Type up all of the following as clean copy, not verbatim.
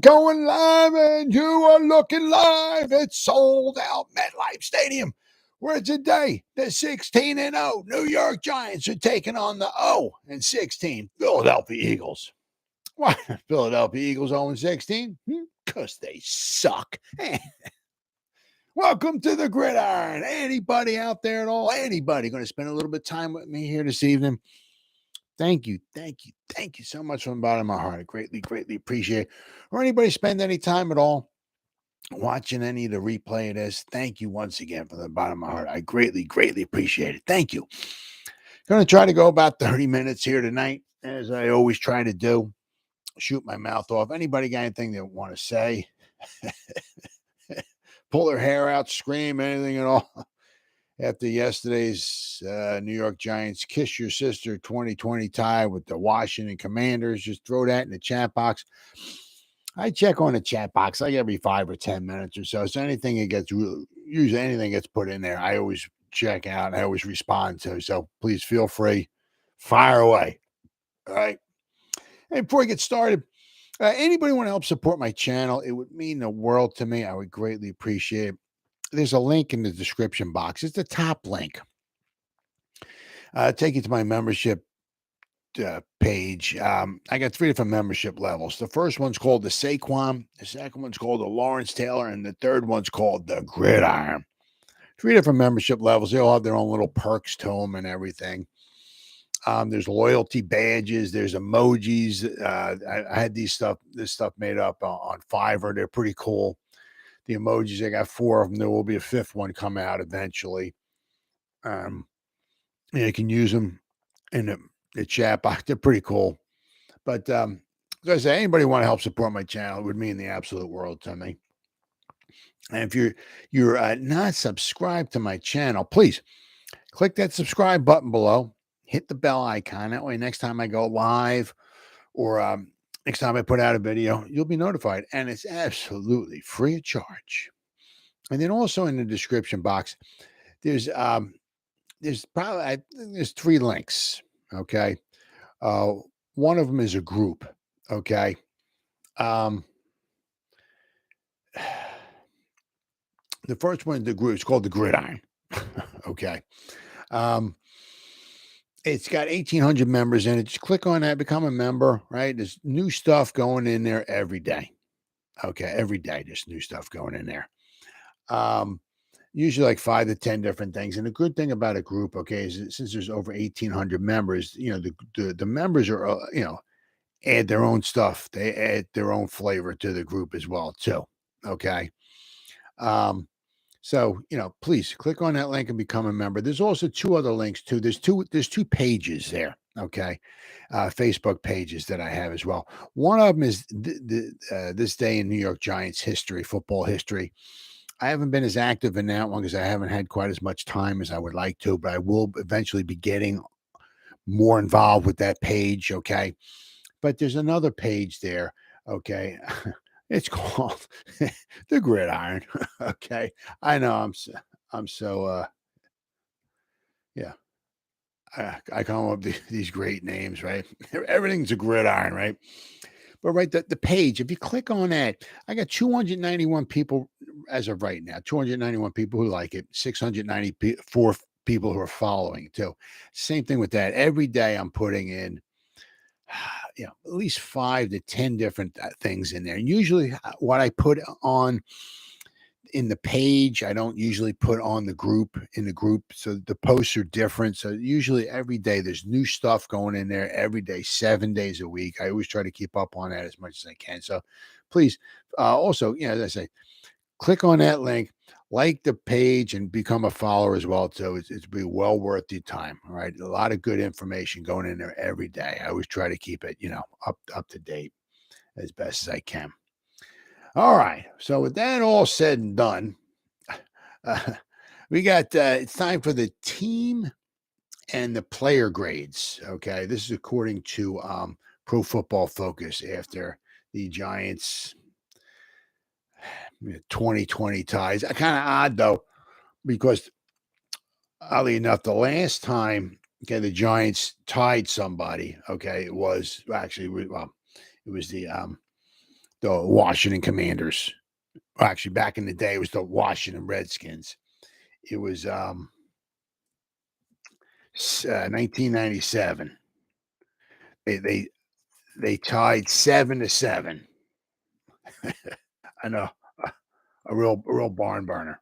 going live, and you are looking live. It's sold out MetLife Stadium, where today the 16-0 New York Giants are taking on the 0-16 Philadelphia Eagles. Why Philadelphia Eagles 0-16? Because they suck. Welcome to the Gridiron. Anybody out there at all? Anybody going to spend a little bit of time with me here this evening? Thank you so much from the bottom of my heart. I greatly appreciate it. Or anybody spend any time at all watching any of the replay of this, thank you once again from the bottom of my heart. I greatly appreciate it. Thank you. Going to try to go about 30 minutes here tonight, as I always try to do. Shoot my mouth off. Anybody got anything they want to say? Pull their hair out, scream, anything at all? After yesterday's New York Giants Kiss Your Sister 2020 tie with the Washington Commanders, just throw that in the chat box. I check on the chat box like every 5 or 10 minutes or so. So anything that gets usually anything gets put in there, I always check out and I always respond to. So please feel free, fire away. All right. And before we get started, anybody want to help support my channel? It would mean the world to me. I would greatly appreciate it. There's a link in the description box. It's the top link. Take you to my membership page. I got 3 different membership levels. The first one's called the Saquon. The second one's called the Lawrence Taylor. And the third one's called the Gridiron. 3 different membership levels. They all have their own little perks to them and everything. There's loyalty badges. There's emojis. I had this stuff made up on Fiverr. They're pretty cool. The emojis, I got 4 of them. There will be a 5th one come out eventually. You can use them in the chat box. They're pretty cool. But as I say, anybody want to help support my channel, it would mean the absolute world to me. And if you're not subscribed to my channel, please click that subscribe button below. Hit the bell icon. That way, next time I go live or next time I put out a video, you'll be notified. And it's absolutely free of charge. And then also in the description box, there's 3 links. Okay. One of them is a group. Okay. The first one is the group. It's called the Gridiron. Okay. It's got 1,800 members in it. Just click on that, become a member, right? There's new stuff going in there every day. Okay, every day there's new stuff going in there. Usually like 5 to 10 different things. And the good thing about a group, okay, is that since there's over 1,800 members, the members are, add their own stuff. They add their own flavor to the group as well, too. Okay. So, please click on that link and become a member. There's also 2 other links too. There's two pages there. Okay. Facebook pages that I have as well. One of them is this day in New York Giants history, football history. I haven't been as active in that one because I haven't had quite as much time as I would like to, but I will eventually be getting more involved with that page. Okay. But there's another page there. Okay. It's called the Gridiron. Okay. I know I'm so yeah. I come up with these great names, right? Everything's a gridiron, right? But right, the page, if you click on that, I got 291 people as of right now, 291 people who like it, 694 people who are following too. Same thing with that. Every day I'm putting in at least 5 to 10 different things in there. And usually what I put on in the page, I don't usually put on the group So the posts are different. So usually every day there's new stuff going in there every day, 7 days a week. I always try to keep up on that as much as I can. So please also, as I say, click on that link, like the page, and become a follower as well. So it's be well worth your time. All right. A lot of good information going in there every day. I always try to keep it, up to date as best as I can. All right. So with that all said and done, we got, it's time for the team and the player grades. Okay. This is according to Pro Football Focus after the Giants 2020 ties. Kind of odd though, because oddly enough, the last time the Giants tied somebody, it was actually, it was the the Washington Commanders. Well, actually, back in the day, it was the Washington Redskins. It was 1997. They tied 7-7. I know, a real barn burner.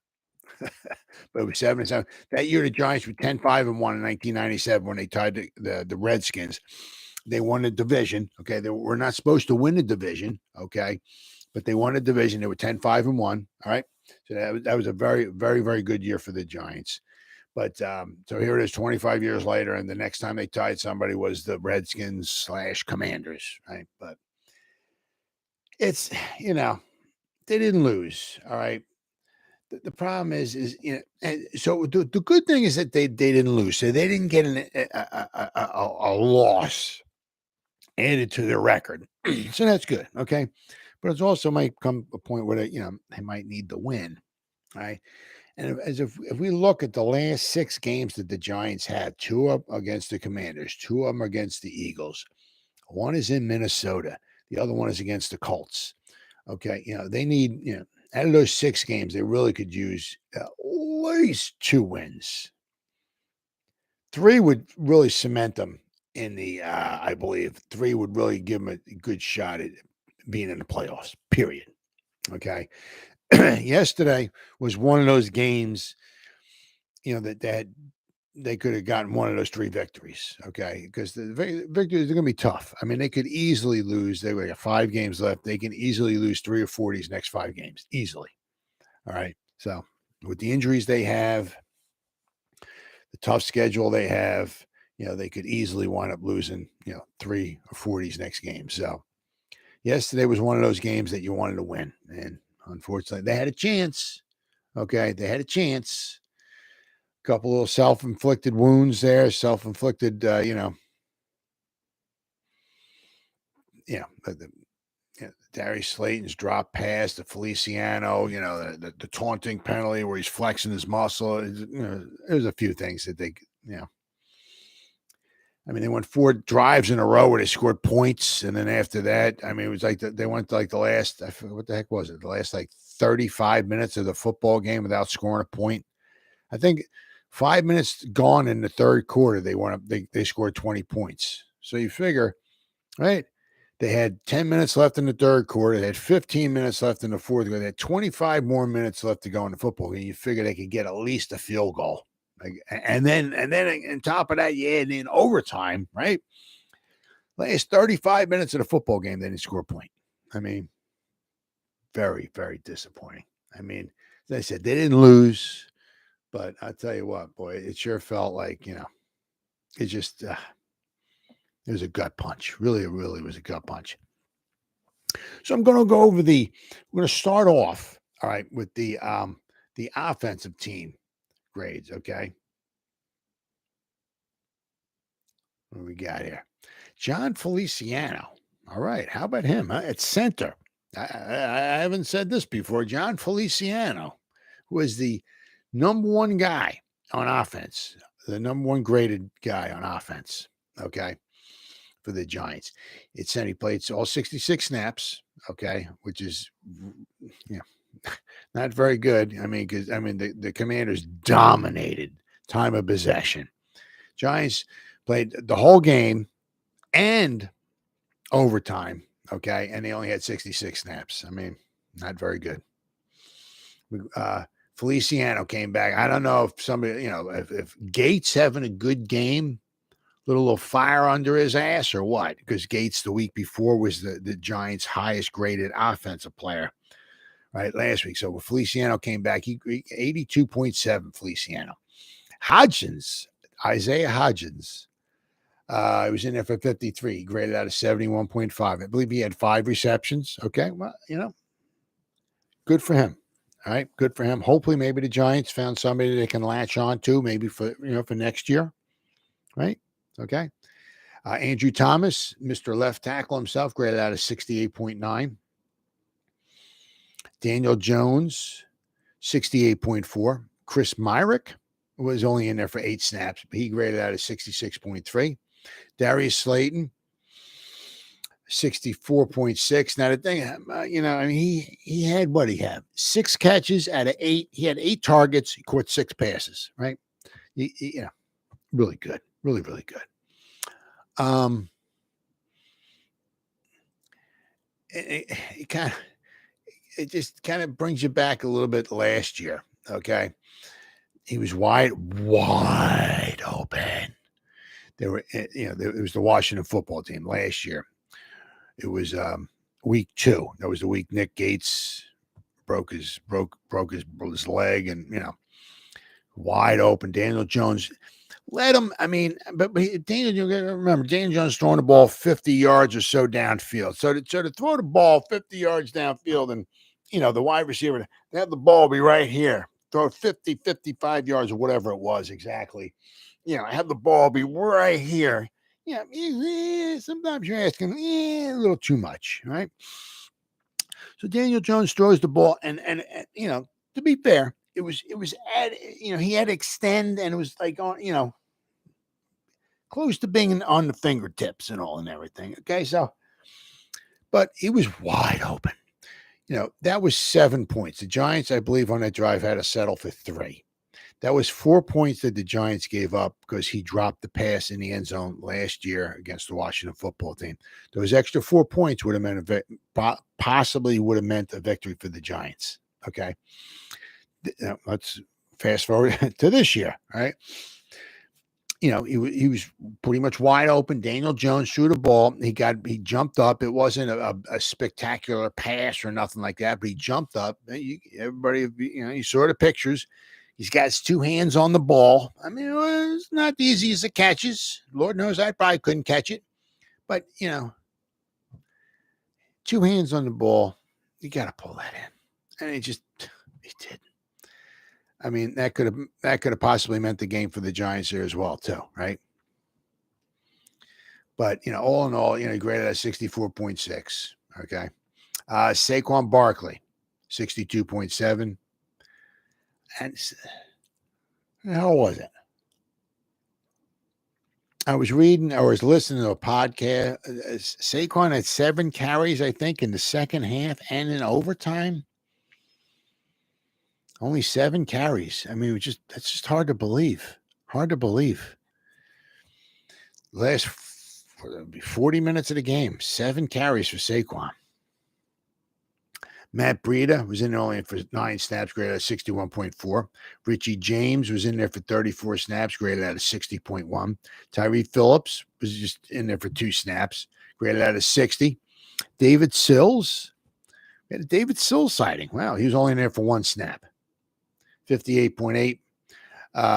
But it was 7-7. That year, the Giants were 10-5-1 in 1997 when they tied the Redskins. They won the division. Okay, they were not supposed to win the division. Okay, but they won the division. They were 10-5-1. All right, so that was a very, very, very good year for the Giants. But so here it is, 25 years later, and the next time they tied somebody was the Redskins / Commanders. Right, but it's they didn't lose. All right. The problem is and so the good thing is that they didn't lose, so they didn't get a loss added to their record, so that's good, okay. But it's also might come a point where they might need the win, right? And if we look at the last 6 games that the Giants had, 2 up against the Commanders, 2 of them against the Eagles, 1 is in Minnesota, the other one is against the Colts. Okay, they need out of those 6 games, they really could use at least 2 wins. 3 would really cement them in the, I believe, 3 would really give them a good shot at being in the playoffs, period. Okay. Yesterday was one of those games, that they could have gotten one of those 3 victories. Okay. Because the victories are going to be tough. I mean, they could easily lose. They got 5 games left. They can easily lose 3 or 4 of these next 5 games. Easily. All right. So with the injuries they have, the tough schedule they have, they could easily wind up losing, 3 or 4 of these next games. So yesterday was one of those games that you wanted to win. And unfortunately, they had a chance. Okay. They had a chance. A couple little self-inflicted wounds there, self-inflicted, Darius Slayton's drop pass, the Feliciano, the taunting penalty where he's flexing his muscle. There's a few things that they, I mean, they went 4 drives in a row where they scored points. And then after that, I mean, it was like they went like the last, I forget, what the heck was it? The last 35 minutes of the football game without scoring a point. I think 5 minutes gone in the third quarter, they went up, they scored 20 points. So you figure, right? They had 10 minutes left in the third quarter. They had 15 minutes left in the fourth quarter. They had 25 more minutes left to go in the football game. You figure they could get at least a field goal. And then on top of that, you add in overtime, right? Last 35 minutes of the football game, they didn't score a point. I mean, very, very disappointing. I mean, as I said, they didn't lose, but I'll tell you what, boy, it sure felt like, it just, it was a gut punch. Really, it really was a gut punch. So I'm going to go over we're going to start off, all right, with the offensive team grades, okay? What do we got here? John Feliciano. All right, how about him? Huh? At center. I haven't said this before. John Feliciano, who is the number 1 guy on offense, the number 1 graded guy on offense, okay, for the Giants. It's he played all 66 snaps, okay, which is, not very good. I mean, because the Commanders dominated time of possession. Giants played the whole game and overtime, okay, and they only had 66 snaps. I mean, not very good. Feliciano came back. I don't know if somebody, if Gates having a good game, little fire under his ass or what, because Gates the week before was the Giants' highest graded offensive player, right, last week. So when Feliciano came back, he 82.7 Feliciano. Isaiah Hodgins, he was in there for 53. He graded out of 71.5. I believe he had 5 receptions. Okay, well, good for him. All right, good for him. Hopefully, maybe the Giants found somebody they can latch on to, maybe for next year, right? Okay. Andrew Thomas, Mr. Left Tackle himself, graded out of 68.9. Daniel Jones, 68.4. Chris Myrick was only in there for 8 snaps, but he graded out of 66.3. Darius Slayton, 64.6. Now the thing, I mean, he had what he had 6 catches out of 8. He had 8 targets. He caught 6 passes. Right? Really good. Really, really good. It just kind of brings you back a little bit last year. Okay. He was wide open. They were, it was the Washington football team last year. It was week 2. That was the week Nick Gates broke his leg, and wide open. Daniel Jones let him. I mean, but remember, Daniel Jones throwing the ball 50 yards or so downfield. So to throw the ball 50 yards downfield, and the wide receiver to have the ball be right here, throw 50, 55 yards or whatever it was exactly. Have the ball be right here. Sometimes you're asking a little too much, right? So Daniel Jones throws the ball, and to be fair, it was at he had to extend, and it was like on close to being on the fingertips and all and everything. Okay, so but he was wide open. That was 7 points. The Giants, I believe, on that drive had to settle for 3. That was 4 points that the Giants gave up because he dropped the pass in the end zone last year against the Washington football team. Those extra 4 points would have meant possibly would have meant a victory for the Giants. Okay, let's fast forward to this year. Right, he was pretty much wide open. Daniel Jones threw the ball. He jumped up. It wasn't a spectacular pass or nothing like that, but he jumped up. Everybody, you saw the pictures. He's got his 2 hands on the ball. I mean, it's not the easiest of catches. Lord knows I probably couldn't catch it. But, 2 hands on the ball, you got to pull that in. And he did. I mean, that could have possibly meant the game for the Giants here as well, too, right? But, all in all, he graded at 64.6. Okay. Saquon Barkley, 62.7. And how was it? I was listening to a podcast. Saquon had 7 carries, I think, in the second half and in overtime. Only 7 carries. I mean, that's just hard to believe. Hard to believe. Last 40 minutes of the game, 7 carries for Saquon. Matt Breida was in there only for 9 snaps, graded at 61.4. Richie James was in there for 34 snaps, graded at a 60.1. Tyree Phillips was just in there for 2 snaps, graded at a 60. David Sills, we had a David Sills sighting. Wow, he was only in there for 1 snap, 58.8.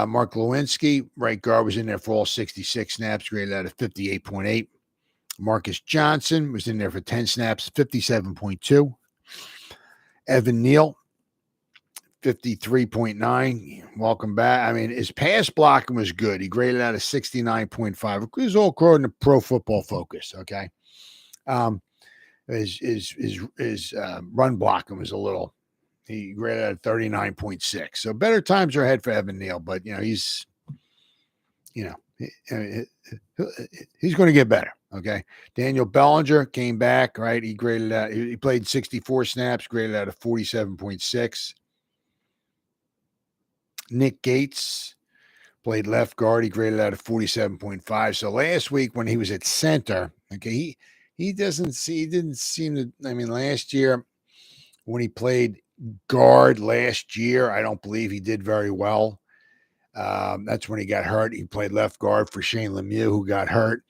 Mark Lewinsky, right guard, was in there for all 66 snaps, graded at a 58.8. Marcus Johnson was in there for 10 snaps, 57.2. Evan Neal, 53.9. Welcome back. I mean, his pass blocking was good. He graded out a 69.5. It was all according to Pro Football Focus. Okay. His run blocking was a little. He graded at 39.6. So better times are ahead for Evan Neal, but he's going to get better. Okay. Daniel Bellinger came back, right? He graded out, he played 64 snaps, graded out a 47.6. Nick Gates played left guard. He graded out a 47.5. So last week when he was at center, okay, he didn't seem to, I mean, last year when he played guard last year, I don't believe he did very well. That's when he got hurt. He played left guard for Shane Lemieux, who got hurt,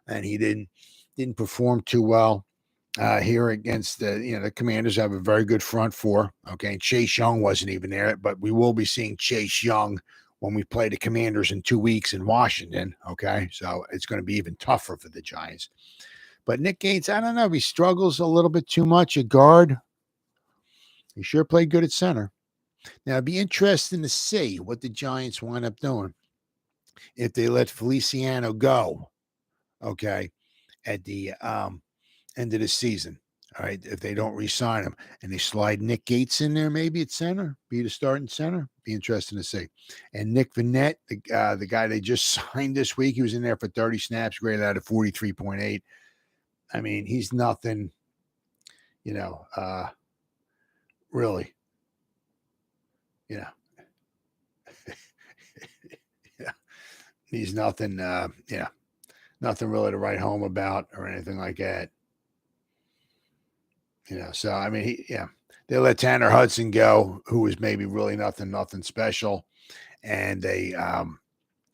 and he didn't perform too well here against the Commanders. Have a very good front 4. Okay, and Chase Young wasn't even there, but we will be seeing Chase Young when we play the Commanders in 2 weeks in Washington. Okay, so it's going to be even tougher for the Giants. But Nick Gates, I don't know, he struggles a little bit too much at guard. He sure played good at center. Now, it'd be interesting to see what the Giants wind up doing if they let Feliciano go, okay, at the end of the season. All right, if they don't re-sign him and they slide Nick Gates in there, maybe at center, be the starting center. Be interesting to see. And Nick Vannett, the guy they just signed this week, he was in there for 30 snaps, graded out at 43.8. I mean, he's nothing, really, you know, yeah, he's nothing, nothing really to write home about or anything like that. So I mean, they let Tanner Hudson go, who was maybe really nothing special, and they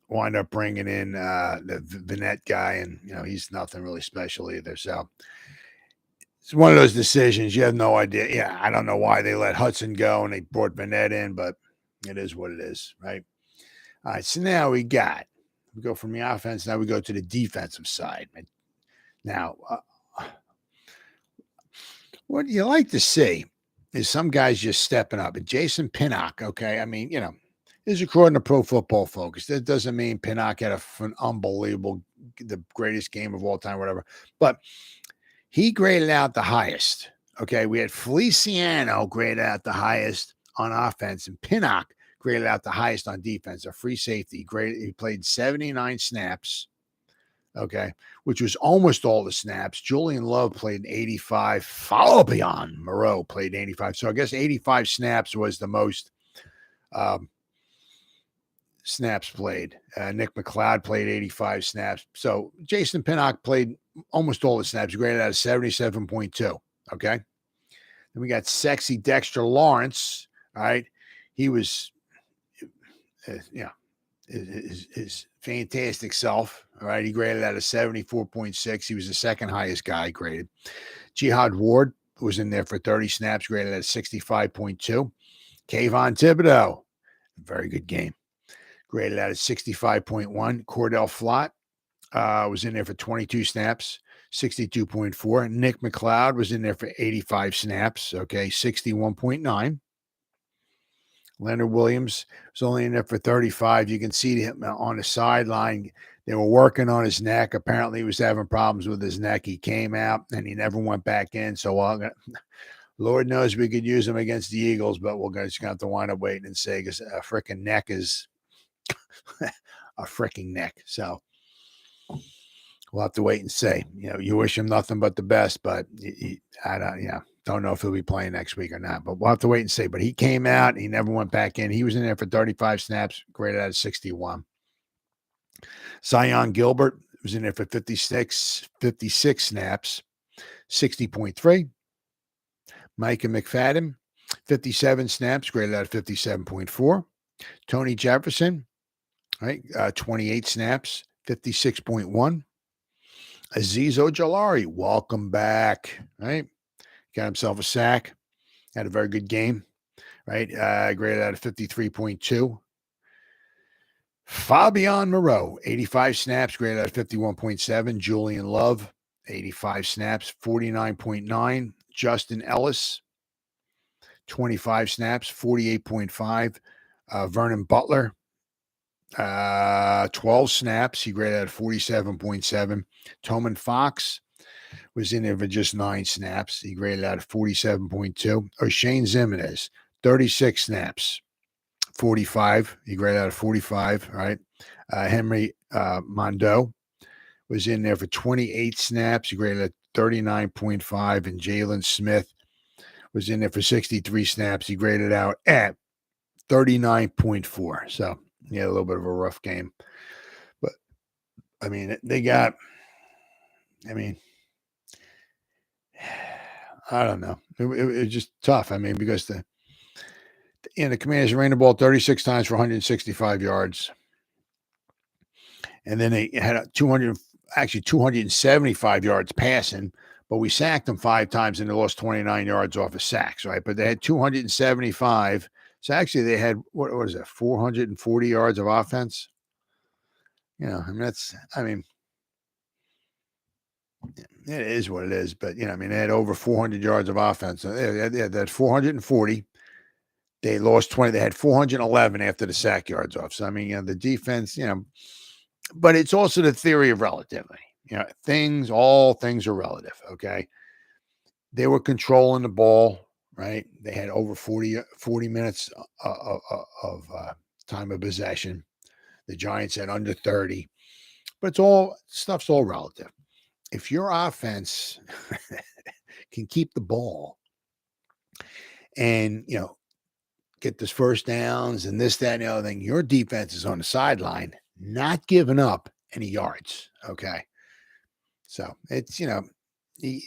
wind up bringing in the Vinette guy, and he's nothing really special either. So it's one of those decisions you have no idea. Yeah, I don't know why they let Hudson go and they brought Vinette in, but it is what it is, right? All right, so now we go from the offense. Now we go to the defensive side. Now, what you like to see is some guys just stepping up. And Jason Pinnock, okay, I mean, this is according to Pro Football Focus. That doesn't mean Pinnock had an unbelievable, the greatest game of all time, whatever. But he graded out the highest. Okay, we had Feliciano graded out the highest on offense, and Pinnock graded out the highest on defense, a free safety. He played 79 snaps. Okay, which was almost all the snaps. Julian Love played 85. Fabian Moreau played 85. So I guess 85 snaps was the most snaps played. Nick McLeod played 85 snaps. So Jason Pinnock played almost all the snaps, graded out of 77.2. Okay. Then we got sexy Dexter Lawrence. All right. He was, his fantastic self. All right. He graded out of 74.6. He was the second highest guy graded. Jihad Ward was in there for 30 snaps, graded at 65.2. Kayvon Thibodeau, very good game, graded out at 65.1. Cordell Flott was in there for 22 snaps, 62.4. Nick McLeod was in there for 85 snaps, okay, 61.9. Leonard Williams was only in there for 35. You can see him on the sideline. They were working on his neck. Apparently, he was having problems with his neck. He came out, and he never went back in. So, Lord knows we could use him against the Eagles, but we're just going to have to wind up waiting and say because a freaking neck is a freaking neck. So, we'll have to wait and see. You wish him nothing but the best, but I don't know if he'll be playing next week or not, but we'll have to wait and see. But he came out, he never went back in. He was in there for 35 snaps, graded out of 61. Zion Gilbert was in there for 56 snaps, 60.3. Micah McFadden, 57 snaps, graded out of 57.4. Tony Jefferson, right, 28 snaps, 56.1. Azeez Ojulari, welcome back, right? Got himself a sack. Had a very good game, right? Graded out of 53.2. Fabian Moreau, 85 snaps, graded out of 51.7. Julian Love, 85 snaps, 49.9. Justin Ellis, 25 snaps, 48.5. Vernon Butler, 12 snaps. He graded out of 47.7. Toman Fox was in there for just 9 snaps. He graded out of 47.2. Oshane Ximines, 36 snaps, 45. He graded out of 45, right? Henry Mondo was in there for 28 snaps. He graded at 39.5. And Jalen Smith was in there for 63 snaps. He graded out at 39.4. So, a little bit of a rough game. But, I mean, I don't know. It was just tough. I mean, because the Commanders ran the ball 36 times for 165 yards. And then they had 275 yards passing, but we sacked them 5 times and they lost 29 yards off of sacks, right? But they had 275. So actually they had, what was that, 440 yards of offense? It is what it is, but they had over 400 yards of offense. So they had 440. They lost 20. They had 411 after the sack yards off. So the defense, but it's also the theory of relativity. All things are relative. Okay, they were controlling the ball, right? They had over 40 minutes of time of possession. The Giants had under 30, but stuff's all relative. if your offense can keep the ball and, get this first downs and this, that, and the other thing, your defense is on the sideline, not giving up any yards. Okay. So it's, the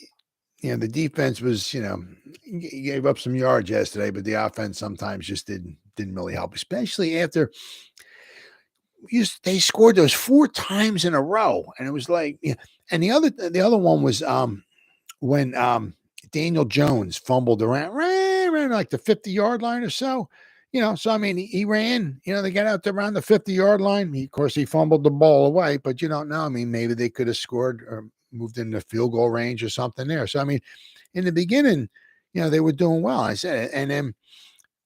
defense was, gave up some yards yesterday, but the offense sometimes just didn't really help, especially after they scored those 4 times in a row. And it was like, and the other one was when Daniel Jones fumbled around like the 50-yard line or so. So I mean, he ran, they got out there around the 50-yard line. Of course, he fumbled the ball away, but you don't know. I mean, maybe they could have scored or moved into field goal range or something there. So, I mean, in the beginning, they were doing well. I said, and then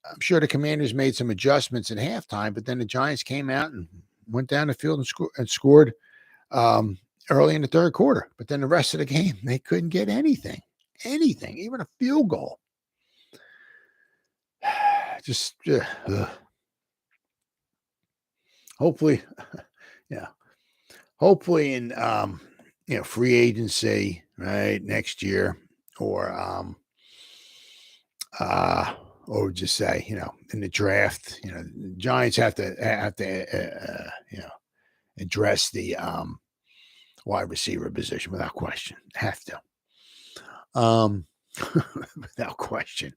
I'm sure the Commanders made some adjustments at halftime, but then the Giants came out and went down the field and scored early in the third quarter. But then the rest of the game, they couldn't get anything, even a field goal. Just hopefully, hopefully in free agency right next year, or just say in the draft, the Giants have to address the wide receiver position without question. Have to, without question.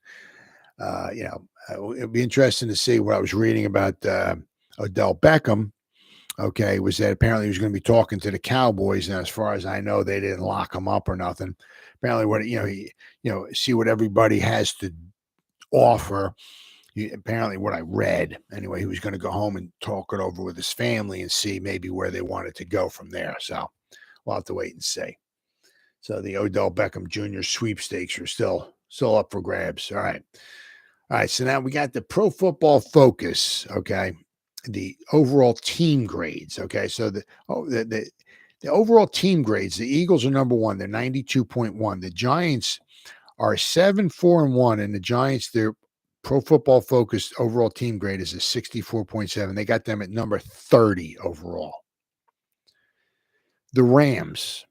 It'd be interesting to see what I was reading about Odell Beckham. Okay, was that apparently he was going to be talking to the Cowboys, and as far as I know, they didn't lock him up or nothing. Apparently, what see what everybody has to offer. Apparently, what I read anyway, he was going to go home and talk it over with his family and see maybe where they wanted to go from there. So we'll have to wait and see. So the Odell Beckham Jr. sweepstakes are still up for grabs. All right. So now we got the Pro Football Focus. Okay. The overall team grades. Okay. So the overall team grades, the Eagles are number 1. They're 92.1. The Giants are 7-4-1, and the Giants, their Pro Football Focus overall team grade is a 64.7. They got them at number 30 overall. The Rams,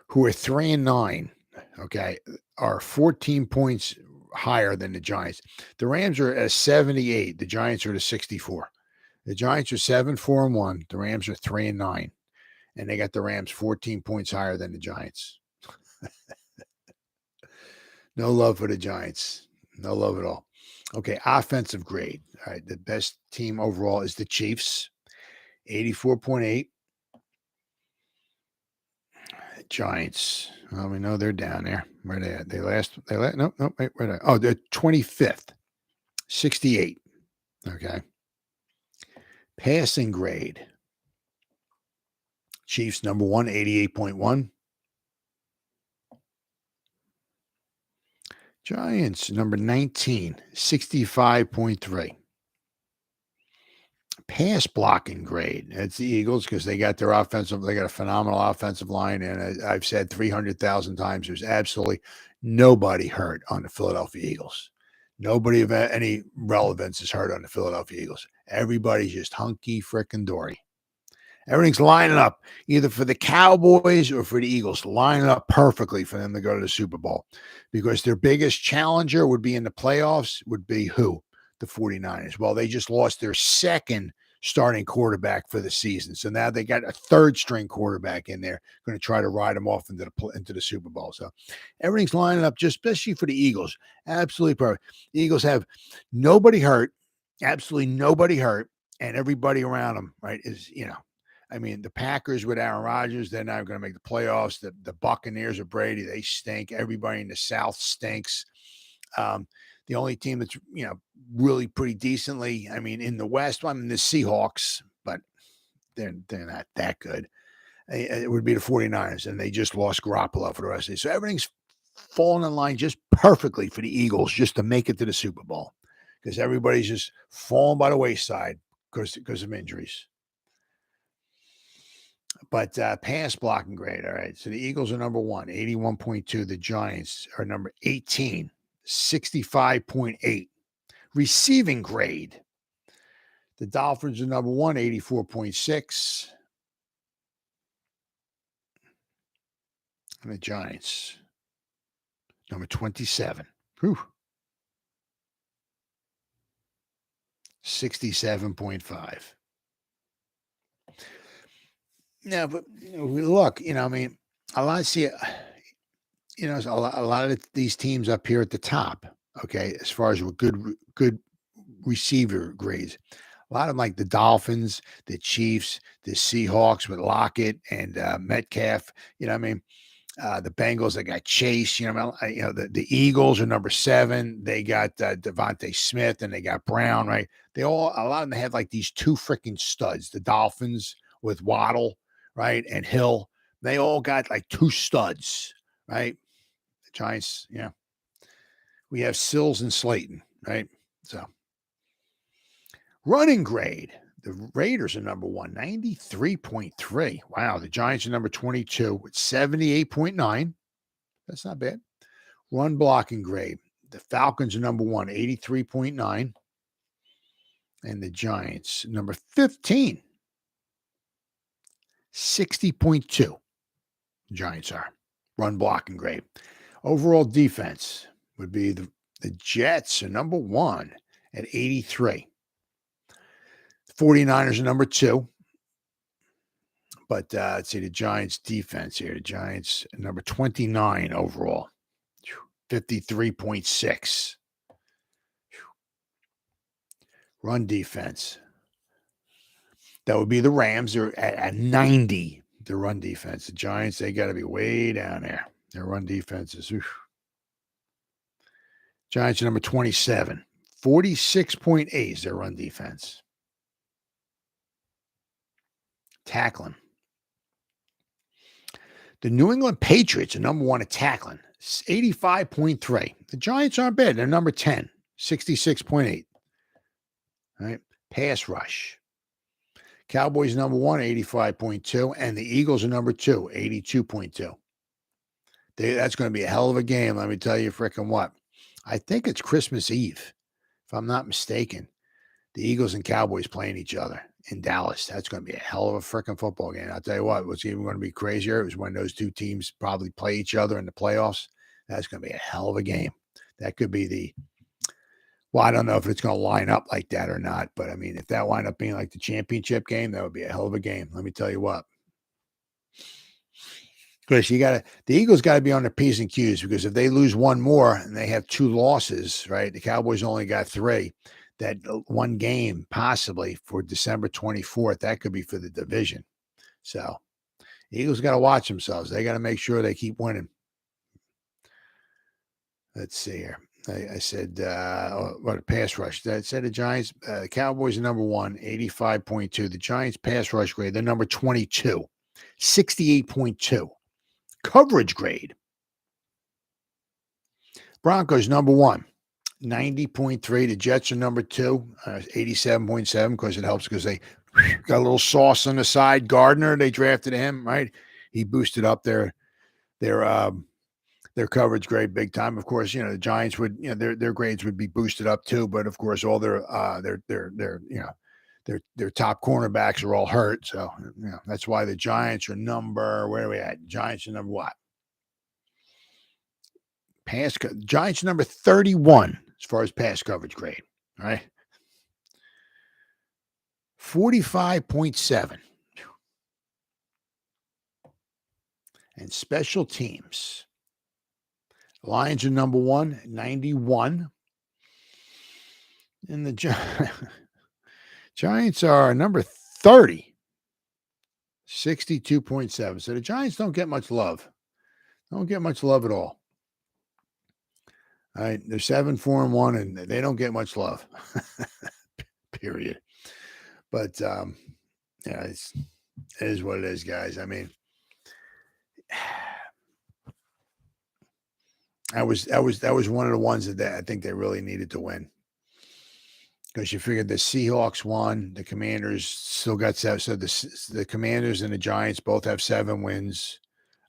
who are 3-9, okay, are 14 points higher than the Giants. The Rams are at 78. The Giants are at 64. The Giants are 7-4-1. The Rams are 3-9, and they got the Rams 14 points higher than the Giants. No love for the Giants. No love at all. Okay, offensive grade. All right, the best team overall is the Chiefs, 84.8. Giants. Well, we know they're down there. Where they at? Wait, where they? Oh, they're 25th, 68. Okay. Passing grade. Chiefs number 1, 88.1. Giants number 19, 65.3. Pass blocking grade. It's the Eagles because they got they got a phenomenal offensive line. And I've said 300,000 times, there's absolutely nobody hurt on the Philadelphia Eagles. Nobody of any relevance is hurt on the Philadelphia Eagles. Everybody's just hunky frickin' dory. Everything's lining up either for the Cowboys or for the Eagles, lining up perfectly for them to go to the Super Bowl, because their biggest challenger would be in the playoffs would be who? The 49ers. Well, they just lost their second starting quarterback for the season. So now they got a third string quarterback in there, going to try to ride them off into the Super Bowl. So everything's lining up, just especially for the Eagles. Absolutely perfect. The Eagles have nobody hurt, absolutely nobody hurt, and everybody around them, right, is, I mean, the Packers with Aaron Rodgers, they're not going to make the playoffs. The Buccaneers of Brady, they stink. Everybody in the South stinks. The only team that's, really pretty decently, I mean, in the West, the Seahawks, but they're not that good. It would be the 49ers, and they just lost Garoppolo for the rest of it. So everything's falling in line just perfectly for the Eagles just to make it to the Super Bowl, because everybody's just falling by the wayside because of injuries. But pass blocking grade, all right. So the Eagles are number 1, 81.2. The Giants are number 18, 65.8. Receiving grade. The Dolphins are number 1, 84.6. And the Giants, number 27. Whew. 67.5. Yeah, but look, I mean, a lot a lot of these teams up here at the top, okay, as far as good receiver grades. A lot of them, like the Dolphins, the Chiefs, the Seahawks with Lockett and Metcalf. I mean, the Bengals, they got Chase. The Eagles are number 7. They got DeVonta Smith and they got Brown. Right? A lot of them have like these 2 freaking studs. The Dolphins with Waddle, right, and Hill. They all got like 2 studs, right? The Giants, we have Sills and Slayton, right? So. Running grade. The Raiders are number 1, 93.3. Wow. The Giants are number 22 with 78.9. That's not bad. Run blocking grade. The Falcons are number 1, 83.9. And the Giants, number 15, 60.2. The Giants are. Run blocking grade. Overall defense would be the Jets are number 1 at 83. 49ers are number 2. But let's see the Giants defense here. The Giants number 29 overall. 53.6. Run defense. That would be the Rams. They're at 90. The run defense. The Giants, they got to be way down there. Their run defense is. Giants are number 27. 46.8 is their run defense. Tackling. The New England Patriots are number 1 at tackling, 85.3. The Giants aren't bad. They're number 10, 66.8. All right. Pass rush. Cowboys number 1, 85.2. And the Eagles are number 2, 82.2. That's going to be a hell of a game. Let me tell you freaking what. I think it's Christmas Eve, if I'm not mistaken. The Eagles and Cowboys playing each other in Dallas. That's going to be a hell of a freaking football game. I'll tell you what's even going to be crazier is when those 2 teams probably play each other in the playoffs. That's going to be a hell of a game. That could be I don't know if it's going to line up like that or not, but I mean, if that wind up being like the championship game, that would be a hell of a game. Let me tell you what. Because the Eagles got to be on their P's and Q's, because if they lose one more and they have 2 losses, right? The Cowboys only got 3. That one game possibly for December 24th, that could be for the division. So the Eagles got to watch themselves. They got to make sure they keep winning. Let's see here. I said, what a pass rush. I said the Giants, Cowboys are number 1, 85.2. The Giants pass rush grade, they're number 22, 68.2. Coverage grade. Broncos number 1. 90.3. The Jets are number 2, 87.7, because it helps because they got a little sauce on the side. Gardner, they drafted him, right? He boosted up their coverage grade big time. Of course, the Giants would, their grades would be boosted up too, but of course all their top cornerbacks are all hurt. So, that's why the Giants are number, where are we at? Giants are number what? Giants are number 31 as far as pass coverage grade, right? 45.7. And special teams. Lions are number 1, 91. And the Giants are number 30, 62.7. So the Giants don't get much love. Don't get much love at all. All right, they're 7-4-1, and they don't get much love. Period. But it is what it is, guys. I mean, that was one of the ones that I think they really needed to win, because you figured the Seahawks won, the Commanders still got 7. So the Commanders and the Giants both have 7 wins.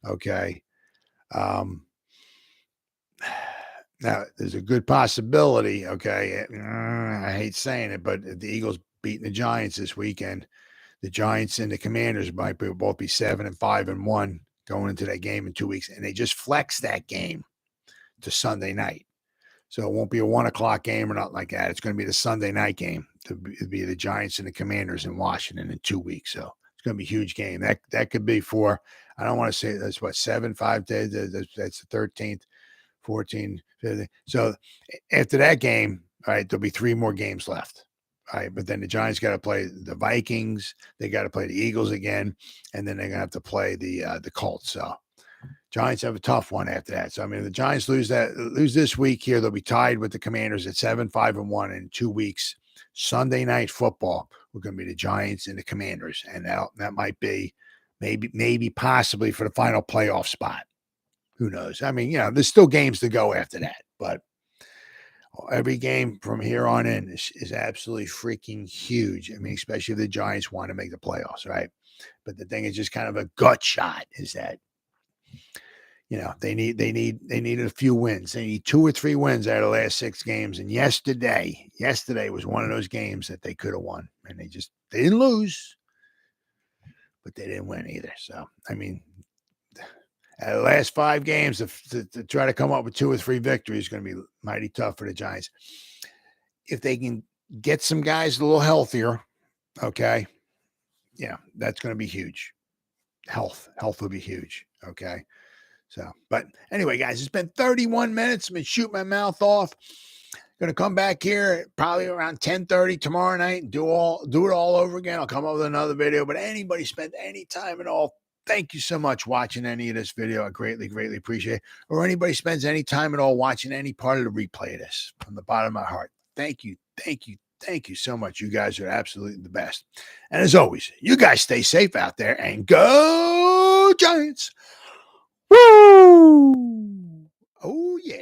Okay. Now, there's a good possibility, okay, I hate saying it, but if the Eagles beating the Giants this weekend, the Giants and the Commanders might both be 7-5-1, going into that game in 2 weeks, and they just flex that game to Sunday night. So it won't be a 1:00 game or nothing like that. It's going to be the Sunday night game. It'll be the Giants and the Commanders in Washington in 2 weeks. So it's going to be a huge game. That could be for, I don't want to say that's what, 5 days. That's the 13th, 14th, 15th. So after that game, all right, there'll be 3 more games left. All right, but then the Giants got to play the Vikings. They got to play the Eagles again, and then they're going to have to play the Colts. So Giants have a tough one after that. So I mean, if the Giants lose this week here, they'll be tied with the Commanders at 7-5-1 in 2 weeks. Sunday night football, we're going to be the Giants and the Commanders, and that might be maybe possibly for the final playoff spot. Who knows? I mean, there's still games to go after that, but every game from here on in is absolutely freaking huge. I mean, especially if the Giants want to make the playoffs, right? But the thing is just kind of a gut shot is that, they need a few wins. They need 2 or 3 wins out of the last 6 games. And yesterday was one of those games that they could have won, and they didn't lose, but they didn't win either. So, I mean, out of the last 5 games, to try to come up with 2 or 3 victories is going to be mighty tough for the Giants. If they can get some guys a little healthier, okay, that's going to be huge. Health will be huge, okay? So, but anyway, guys, it's been 31 minutes. I've been shooting my mouth off. Going to come back here probably around 10:30 tomorrow night and do it all over again. I'll come up with another video, but anybody spent any time at all, thank you so much watching any of this video. I greatly, greatly appreciate it. Or anybody spends any time at all watching any part of the replay of this from the bottom of my heart. Thank you. Thank you. Thank you so much. You guys are absolutely the best. And as always, you guys stay safe out there and go Giants. Woo! Oh, yeah.